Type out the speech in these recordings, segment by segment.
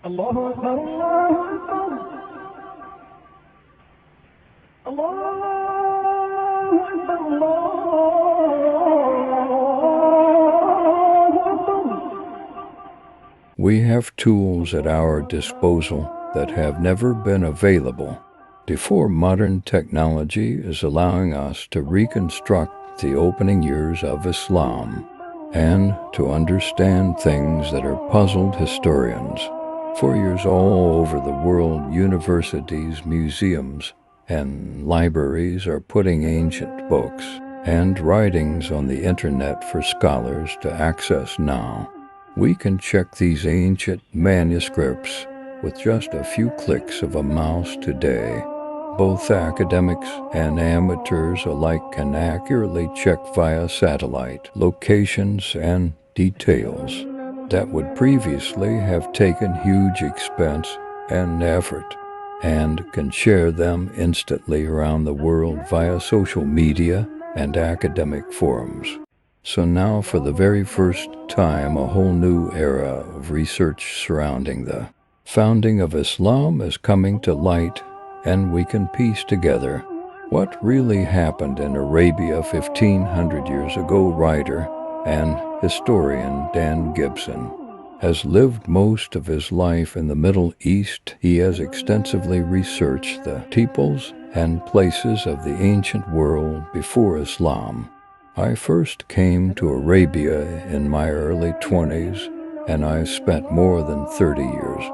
الله أكبر الله أكبر الله أكبر الله أكبر. We have tools at our disposal that have never been available before. Modern technology is allowing us to reconstruct the opening years of Islam and to understand things that are puzzled historians for years. All over the world, universities, museums, and libraries are putting ancient books and writings on the internet for scholars to access now. We can check these ancient manuscripts with just a few clicks of a mouse today. Both academics and amateurs alike can accurately check via satellite locations and details that would previously have taken huge expense and effort, and can share them instantly around the world via social media and academic forums. So now, for the very first time, a whole new era of research surrounding the founding of Islam is coming to light, and we can piece together what really happened in Arabia 1500 years ago. Writer and historian Dan Gibson has lived most of his life in the Middle East. He has extensively researched the peoples and places of the ancient world before Islam. I first came to Arabia in my early 20s, and I spent more than 30 years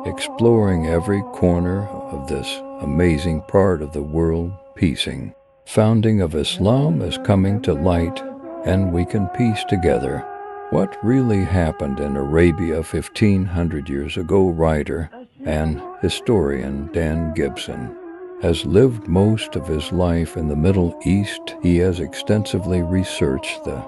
exploring every corner of this amazing part of the world. Piecing founding of Islam is coming to light, and we can piece together what really happened in Arabia 1500 years ago. Writer and historian Dan Gibson has lived most of his life in the Middle East. He has extensively researched the